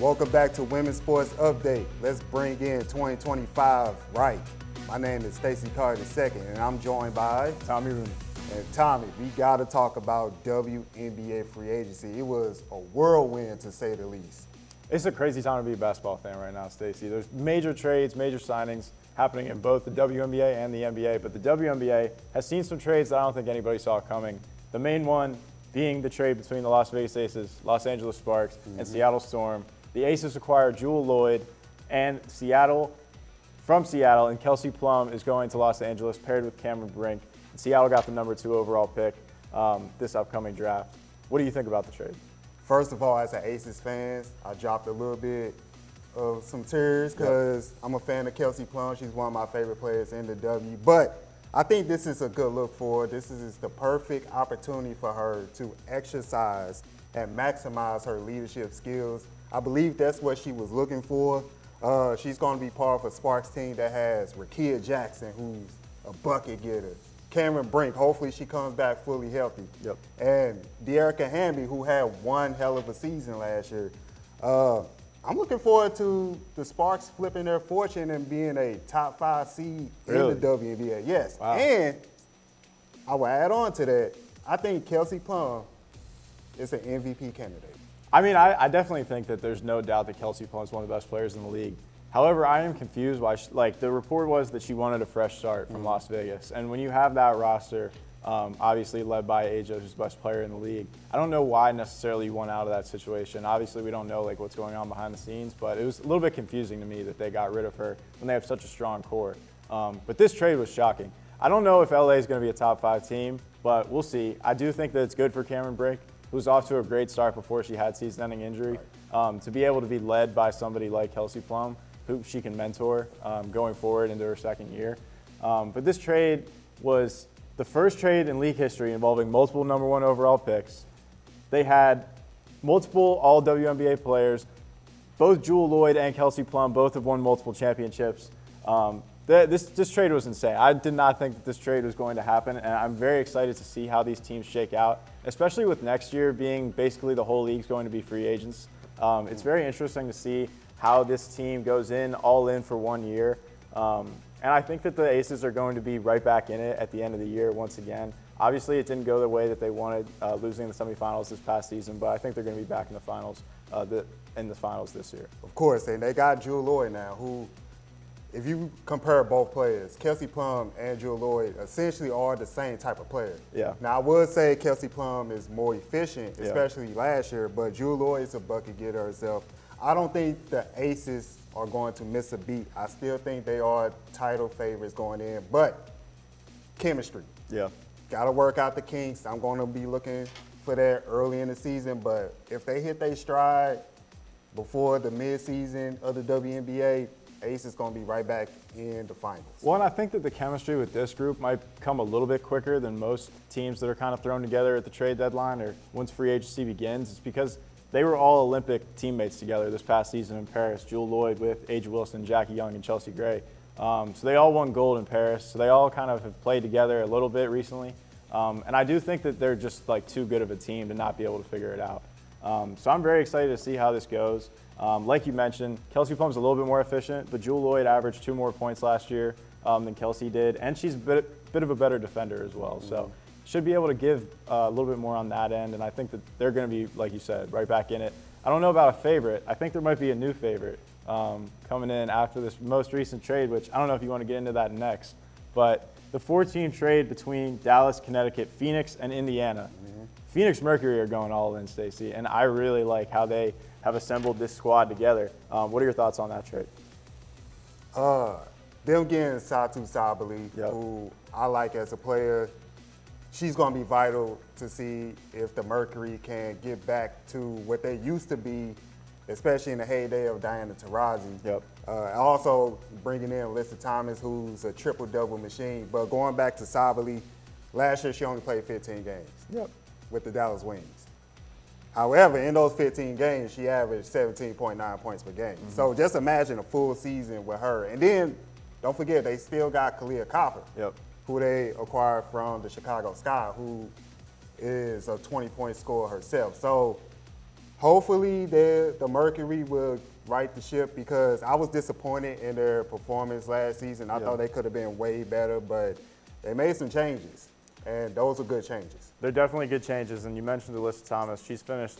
Welcome back to Women's Sports Update. Let's bring in 2025 right. My name is Stacey Carter II, and I'm joined by Tommy Rooney. And Tommy, we got to talk about WNBA free agency. It was a whirlwind, to say the least. It's a crazy time to be a basketball fan right now, Stacey. There's major trades, major signings happening in both the WNBA and the NBA, but the WNBA has seen some trades that I don't think anybody saw coming. The main one being the trade between the Las Vegas Aces, Los Angeles Sparks, and Seattle Storm. The Aces acquired Jewel Lloyd, and from Seattle, and Kelsey Plum is going to Los Angeles, paired with Cameron Brink. And Seattle got the number 2 overall pick this upcoming draft. What do you think about the trade? First of all, as an Aces fan, I dropped a little bit of some tears because I'm a fan of Kelsey Plum. She's one of my favorite players in the W. But I think this is a good look for her. This is the perfect opportunity for her to exercise and maximize her leadership skills. I believe that's what she was looking for. She's going to be part of a Sparks team that has Rakia Jackson, who's a bucket getter. Cameron Brink, hopefully she comes back fully healthy. Yep. And De'Erica Hamby, who had one hell of a season last year. I'm looking forward to the Sparks flipping their fortune and being a top 5 seed in the WNBA. Yes. Wow. And I will add on to that, I think Kelsey Plum is an MVP candidate. I mean, I definitely think that there's no doubt that Kelsey Plum is one of the best players in the league. However, I am confused why, the report was that she wanted a fresh start from Las Vegas. And when you have that roster, obviously led by Aja, who's the best player in the league, I don't know why necessarily you want out of that situation. Obviously, we don't know what's going on behind the scenes, but it was a little bit confusing to me that they got rid of her when they have such a strong core. But this trade was shocking. I don't know if LA is going to be a top 5 team, but we'll see. I do think that it's good for Cameron Brink, who's off to a great start before she had season-ending injury, to be able to be led by somebody like Kelsey Plum, who she can mentor going forward into her second year. But this trade was the first trade in league history involving multiple number 1 overall picks. They had multiple all-WNBA players. Both Jewel Lloyd and Kelsey Plum both have won multiple championships. This trade was insane. I did not think that this trade was going to happen, and I'm very excited to see how these teams shake out, especially with next year being basically the whole league's going to be free agents. It's very interesting to see how this team goes all in for 1 year. And I think that the Aces are going to be right back in it at the end of the year once again. Obviously, it didn't go the way that they wanted, losing the semifinals this past season, but I think they're going to be back in the finals this year. Of course, and they got Jewel Lloyd now, who, if you compare both players, Kelsey Plum and Jewel Lloyd essentially are the same type of player. Yeah. Now, I would say Kelsey Plum is more efficient, especially last year, but Jewel Lloyd is a bucket getter herself. I don't think the Aces are going to miss a beat. I still think they are title favorites going in, but chemistry. Yeah. Got to work out the kinks. I'm going to be looking for that early in the season, but if they hit their stride before the midseason of the WNBA, Ace is going to be right back in the finals. Well, and I think that the chemistry with this group might come a little bit quicker than most teams that are kind of thrown together at the trade deadline or once free agency begins. It's because they were all Olympic teammates together this past season in Paris. Jewel Lloyd with Aja Wilson, Jackie Young, and Chelsea Gray. So they all won gold in Paris. So they all kind of have played together a little bit recently. And I do think that they're just too good of a team to not be able to figure it out. So I'm very excited to see how this goes. Like you mentioned, Kelsey Plum's a little bit more efficient, but Jewel Lloyd averaged 2 more points last year than Kelsey did. And she's a bit of a better defender as well. So should be able to give a little bit more on that end, and I think that they're going to be, like you said, right back in it. I don't know about a favorite. I think there might be a new favorite coming in after this most recent trade, which I don't know if you want to get into that next. But the 4-team trade between Dallas, Connecticut, Phoenix, and Indiana. Phoenix Mercury are going all in, Stacey, and I really like how they have assembled this squad together. What are your thoughts on that trade? Them getting Satu Sabali, who I like as a player. She's going to be vital to see if the Mercury can get back to what they used to be, especially in the heyday of Diana Taurasi. Also bringing in Alyssa Thomas, who's a triple-double machine. But going back to Sabali, last year she only played 15 games with the Dallas Wings. However, in those 15 games, she averaged 17.9 points per game. So just imagine a full season with her. And then, don't forget, they still got Kalia Copper, who they acquired from the Chicago Sky, who is a 20-point scorer herself. So hopefully the Mercury will right the ship, because I was disappointed in their performance last season. I thought they could have been way better, but they made some changes, and those are good changes. They're definitely good changes, and you mentioned Alyssa Thomas. She's finished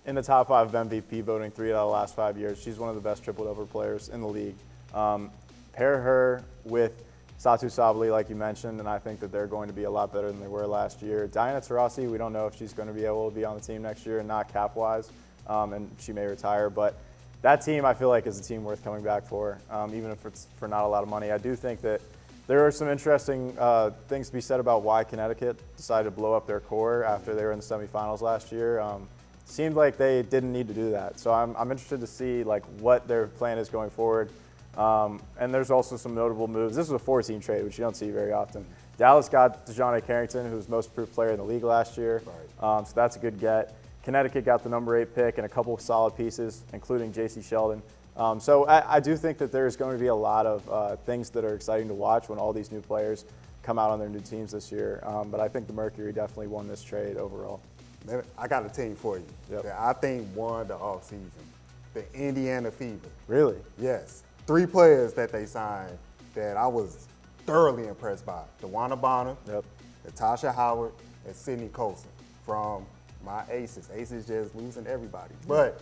in the top 5 of MVP voting 3 out of the last 5 years. She's one of the best triple-double players in the league. Pair her with Satu Sabali, like you mentioned, and I think that they're going to be a lot better than they were last year. Diana Taurasi, we don't know if she's going to be able to be on the team next year, not cap-wise, and she may retire. But that team, I feel like, is a team worth coming back for, even if it's for not a lot of money. I do think that there are some interesting things to be said about why Connecticut decided to blow up their core after they were in the semifinals last year. Seemed like they didn't need to do that. So I'm interested to see like what their plan is going forward. And there's also some notable moves. This was a 4-team trade, which you don't see very often. Dallas got DeJounte Carrington, who was most improved player in the league last year. So that's a good get. Connecticut got the number 8 pick and a couple of solid pieces, including J.C. Sheldon. So I do think that there's going to be a lot of things that are exciting to watch when all these new players come out on their new teams this year. But I think the Mercury definitely won this trade overall. Man, I got a team for you that I think won the offseason. The Indiana Fever. Really? Yes. 3 players that they signed that I was thoroughly impressed by. DeWanna Bonner, Natasha Howard, and Sydney Colson from my Aces. Aces just losing everybody. But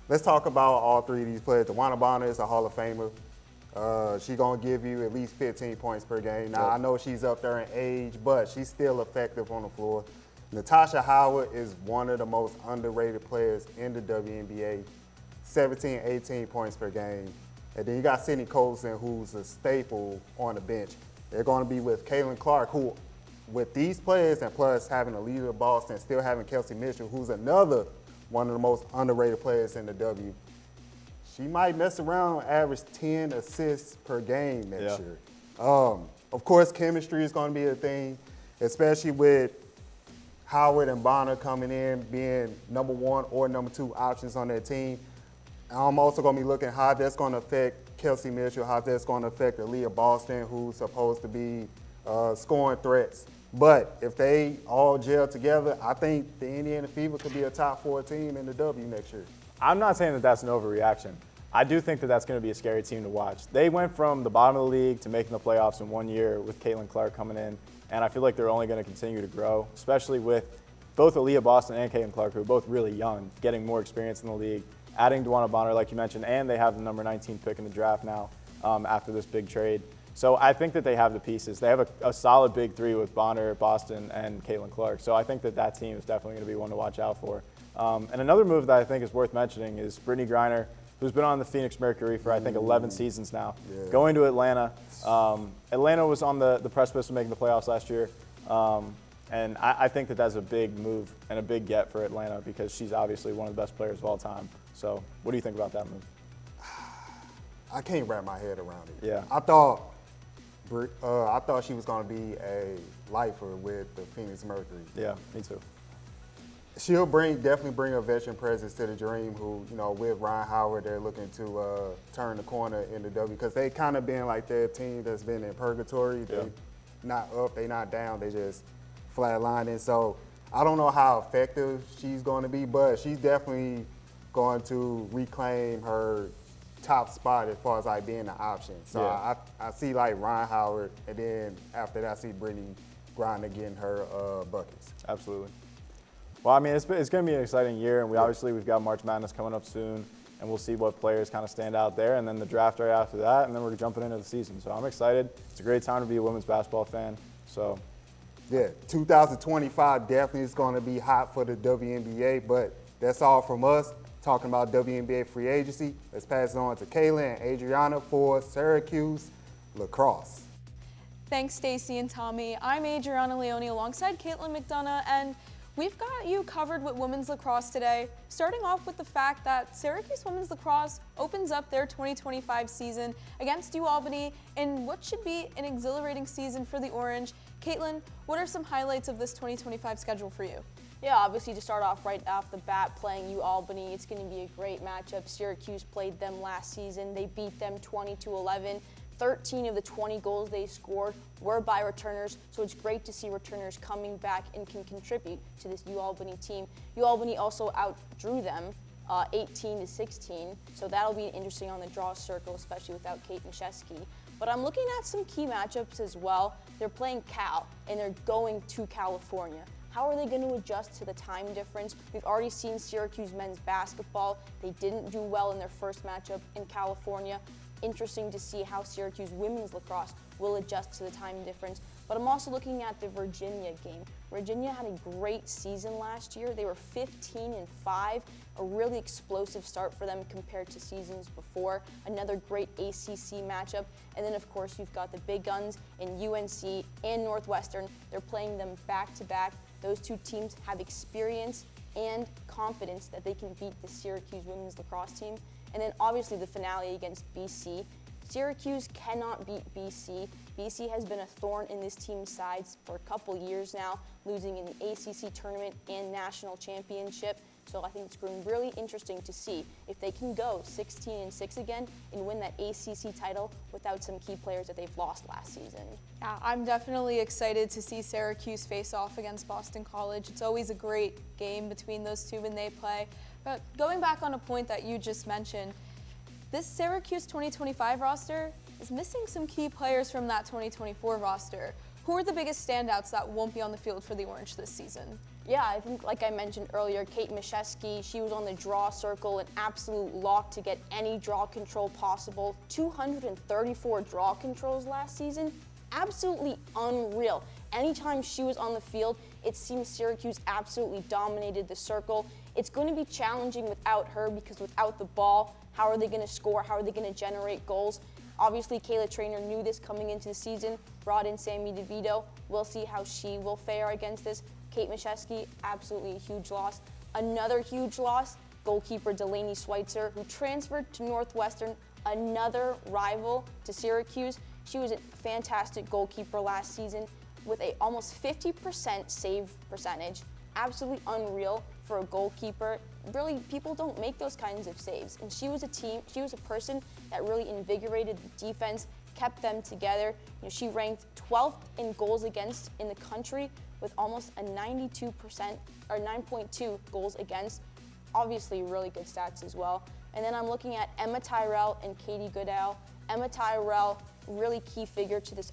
let's talk about all 3 of these players. DeWanna Bonner is a Hall of Famer. She's going to give you at least 15 points per game. Now, I know she's up there in age, but she's still effective on the floor. Natasha Howard is one of the most underrated players in the WNBA. 17, 18 points per game. And then you got Sydney Colson, who's a staple on the bench. They're going to be with Caitlin Clark, who, with these players and plus having a leader of Boston, still having Kelsey Mitchell, who's another one of the most underrated players in the W. She might mess around, average 10 assists per game next year. Of course, chemistry is going to be a thing, especially with Howard and Bonner coming in, being number 1 or number 2 options on their team. I'm also going to be looking how that's going to affect Kelsey Mitchell, how that's going to affect Aaliyah Boston, who's supposed to be scoring threats. But if they all gel together, I think the Indiana Fever could be a top 4 team in the W next year. I'm not saying that that's an overreaction. I do think that that's going to be a scary team to watch. They went from the bottom of the league to making the playoffs in 1 year with Caitlin Clark coming in, and I feel like they're only going to continue to grow, especially with both Aaliyah Boston and Caitlin Clark, who are both really young, getting more experience in the league, adding DeWanna Bonner, like you mentioned, and they have the number 19 pick in the draft now after this big trade. So I think that they have the pieces. They have a solid big 3 with Bonner, Boston, and Caitlin Clark. So I think that that team is definitely going to be one to watch out for. And another move that I think is worth mentioning is Brittany Griner, who's been on the Phoenix Mercury for, I think, 11 seasons now, going to Atlanta. Atlanta was on the precipice of making the playoffs last year. And I think that that's a big move and a big get for Atlanta because she's obviously one of the best players of all time. So what do you think about that move? I can't wrap my head around it. Yeah. I thought she was going to be a lifer with the Phoenix Mercury. Yeah, me too. She'll definitely bring a veteran presence to the Dream, who, with Ryan Howard, they're looking to turn the corner in the W because they kind of been like their team that's been in purgatory. They not up, they not down, they just flatlining. So I don't know how effective she's going to be, but she's definitely going to reclaim her top spot as far as like being an option. So I see like Ryan Howard, and then after that I see Brittany Griner getting her buckets. Absolutely. Well, I mean, it's going to be an exciting year, and we've got March Madness coming up soon, and we'll see what players kind of stand out there, and then the draft right after that, and then we're jumping into the season. So I'm excited. It's a great time to be a women's basketball fan. So, yeah, 2025 definitely is going to be hot for the WNBA, but that's all from us talking about WNBA free agency. Let's pass it on to Kayla and Adriana for Syracuse Lacrosse. Thanks, Stacy and Tommy. I'm Adriana Leone alongside Caitlin McDonough, and we've got you covered with women's lacrosse today, starting off with the fact that Syracuse women's lacrosse opens up their 2025 season against UAlbany in what should be an exhilarating season for the Orange. Caitlin, what are some highlights of this 2025 schedule for you? Yeah, obviously to start off right off the bat playing UAlbany, it's going to be a great matchup. Syracuse played them last season. They beat them 20-11. 13 of the 20 goals they scored were by returners, so it's great to see returners coming back and can contribute to this UAlbany team. UAlbany also outdrew them 18-16, so that'll be interesting on the draw circle, especially without Kate Mashesky. But I'm looking at some key matchups as well. They're playing Cal, and they're going to California. How are they going to adjust to the time difference? We've already seen Syracuse men's basketball. They didn't do well in their first matchup in California. Interesting to see how Syracuse women's lacrosse will adjust to the time difference. But I'm also looking at the Virginia game. Virginia had a great season last year. They were 15-5, a really explosive start for them compared to seasons before. Another great ACC matchup. And then, of course, you've got the big guns in UNC and Northwestern. They're playing them back-to-back. Those two teams have experience and confidence that they can beat the Syracuse women's lacrosse team. And then obviously the finale against BC. Syracuse cannot beat BC. BC has been a thorn in this team's sides for a couple years now, losing in the ACC tournament and national championship. So I think it's going to be really interesting to see if they can go 16-6 again and win that ACC title without some key players that they've lost last season. Yeah, I'm definitely excited to see Syracuse face off against Boston College. It's always a great game between those two when they play. But going back on a point that you just mentioned, this Syracuse 2025 roster is missing some key players from that 2024 roster. Who are the biggest standouts that won't be on the field for the Orange this season? Yeah, I think, like I mentioned earlier, Kate Mashesky, she was on the draw circle, an absolute lock to get any draw control possible. 234 draw controls last season. Absolutely unreal. Anytime she was on the field, it seems Syracuse absolutely dominated the circle. It's going to be challenging without her because without the ball, how are they going to score? How are they going to generate goals? Obviously, Kayla Trainer knew this coming into the season, brought in Sammy DeVito. We'll see how she will fare against this. Kate Mashesky, absolutely a huge loss. Another huge loss, goalkeeper Delaney Schweitzer, who transferred to Northwestern, another rival to Syracuse. She was a fantastic goalkeeper last season with a almost 50% save percentage. Absolutely unreal for a goalkeeper. Really, people don't make those kinds of saves. And she was a person that really invigorated the defense, kept them together. You know, she ranked 12th in goals against in the country with almost a 92% or 9.2 goals against. Obviously, really good stats as well. And then I'm looking at Emma Tyrell and Katie Goodell. Emma Tyrell, really key figure to this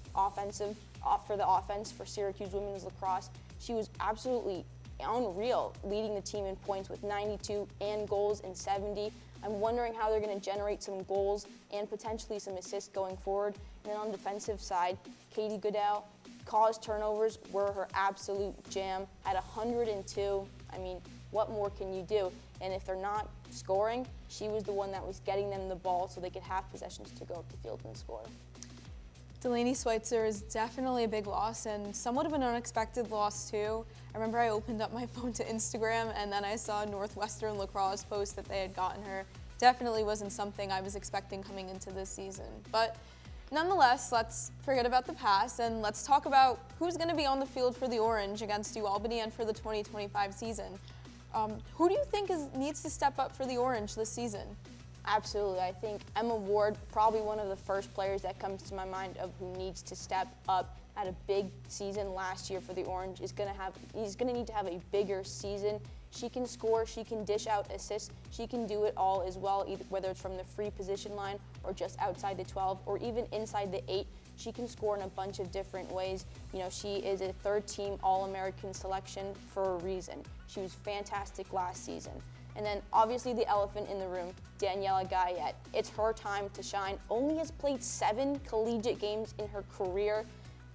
for the offense for Syracuse women's lacrosse. She was absolutely unreal, leading the team in points with 92 and goals in 70. I'm wondering how they're going to generate some goals and potentially some assists going forward. And then on the defensive side, Katie Goodell, caused turnovers were her absolute jam at 102. I mean, what more can you do? And if they're not scoring, she was the one that was getting them the ball so they could have possessions to go up the field and score. Delaney Schweitzer is definitely a big loss and somewhat of an unexpected loss too. I remember I opened up my phone to Instagram and then I saw Northwestern Lacrosse post that they had gotten her. Definitely wasn't something I was expecting coming into this season. But nonetheless, let's forget about the past and let's talk about who's going to be on the field for the Orange against UAlbany and for the 2025 season. Who do you think needs to step up for the Orange this season? Absolutely. I think Emma Ward, probably one of the first players that comes to my mind of who needs to step up. Had a big season last year for the Orange. He's going to need to have a bigger season. She can score, she can dish out assists, she can do it all as well, either whether it's from the free position line or just outside the 12 or even inside the 8. She can score in a bunch of different ways. You know, she is a third-team All-American selection for a reason. She was fantastic last season. And then obviously the elephant in the room, Daniela Guyette. It's her time to shine. Only has played 7 collegiate games in her career.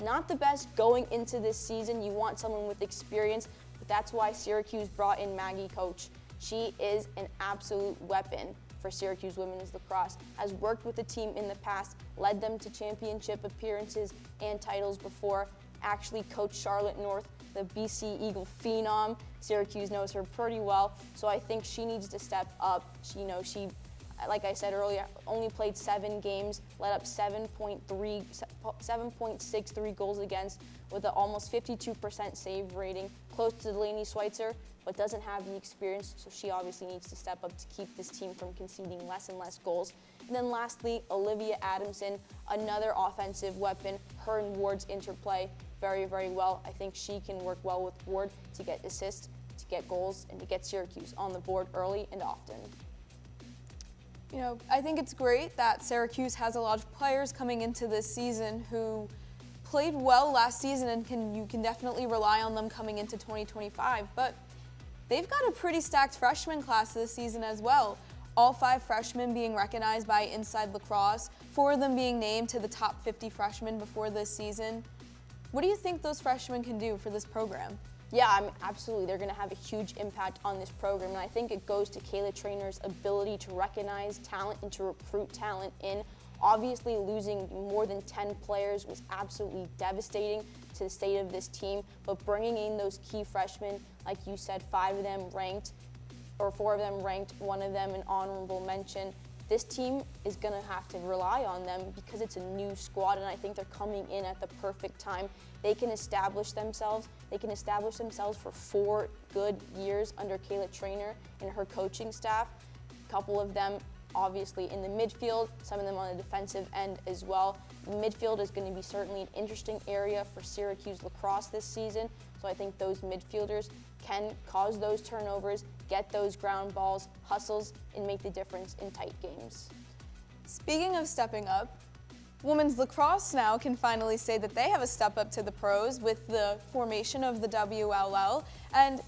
Not the best going into this season. You want someone with experience, but that's why Syracuse brought in Maggie Coach. She is an absolute weapon for Syracuse women's lacrosse, has worked with the team in the past, led them to championship appearances and titles before, actually coached Charlotte North, the BC Eagle phenom. Syracuse knows her pretty well, so I think she needs to step up. She, like I said earlier, only played 7 games, let up 7.63 goals against with an almost 52% save rating, close to Delaney Schweitzer, but doesn't have the experience, so she obviously needs to step up to keep this team from conceding less and less goals. And then lastly, Olivia Adamson, another offensive weapon. Her and Ward's interplay very, very well. I think she can work well with Ward to get assists, to get goals, and to get Syracuse on the board early and often. You know, I think it's great that Syracuse has a lot of players coming into this season who played well last season, and you can definitely rely on them coming into 2025. But they've got a pretty stacked freshman class this season as well. All 5 freshmen being recognized by Inside Lacrosse, 4 of them being named to the top 50 freshmen before this season. What do you think those freshmen can do for this program? Yeah, I mean, absolutely. They're going to have a huge impact on this program, and I think it goes to Kayla Trainer's ability to recognize talent and to recruit talent in. Obviously, losing more than 10 players was absolutely devastating to the state of this team, but bringing in those key freshmen, like you said, 5 of them ranked, or 4 of them ranked, 1 of them an honorable mention. This team is going to have to rely on them because it's a new squad, and I think they're coming in at the perfect time. They can establish themselves. They can establish themselves for 4 good years under Kayla Trainer and her coaching staff. A couple of them obviously in the midfield, some of them on the defensive end as well. Midfield is going to be certainly an interesting area for Syracuse lacrosse this season, so I think those midfielders can cause those turnovers, get those ground balls, hustles, and make the difference in tight games. Speaking of stepping up, women's lacrosse now can finally say that they have a step up to the pros with the formation of the WLL, and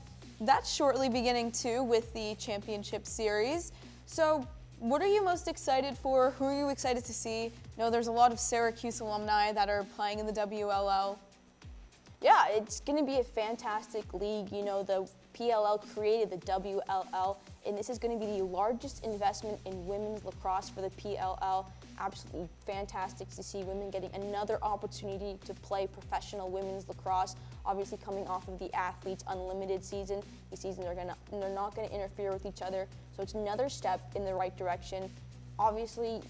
that's shortly beginning too with the championship series. So what are you most excited for? Who are you excited to see? I know there's a lot of Syracuse alumni that are playing in the WLL. Yeah, it's going to be a fantastic league. You know, the PLL created the WLL, and this is going to be the largest investment in women's lacrosse for the PLL. Absolutely fantastic to see women getting another opportunity to play professional women's lacrosse. Obviously, coming off of the Athletes Unlimited season, these seasons they're not going to interfere with each other. So it's another step in the right direction. Obviously,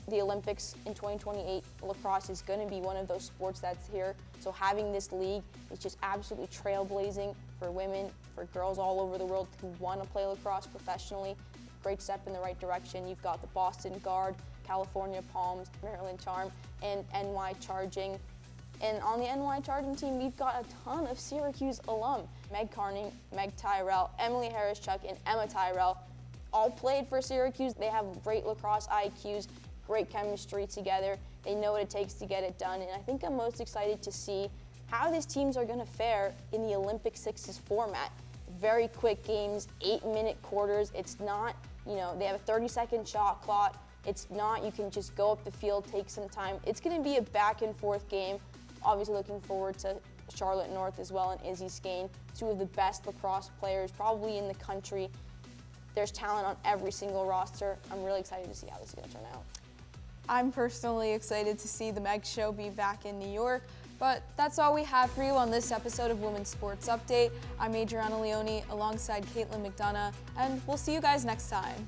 the Olympics in 2028, lacrosse is going to be one of those sports that's here. So having this league is just absolutely trailblazing for women, for girls all over the world who want to play lacrosse professionally. Great step in the right direction. You've got the Boston Guard, California Palms, Maryland Charm, and NY Charging. And on the NY Charging team, we've got a ton of Syracuse alum. Meg Carning, Meg Tyrell, Emily Harris-Chuck, and Emma Tyrell all played for Syracuse. They have great lacrosse IQs, great chemistry together. They know what it takes to get it done. And I think I'm most excited to see how these teams are going to fare in the Olympic Sixes format. Very quick games, 8-minute quarters. It's not, you know, they have a 30-second shot clock. It's not, you can just go up the field, take some time. It's going to be a back and forth game. Obviously looking forward to Charlotte North as well and Izzy Skane, 2 of the best lacrosse players probably in the country. There's talent on every single roster. I'm really excited to see how this is going to turn out. I'm personally excited to see the Meg Show be back in New York, but that's all we have for you on this episode of Women's Sports Update. I'm Adriana Leone alongside Caitlin McDonough, and we'll see you guys next time.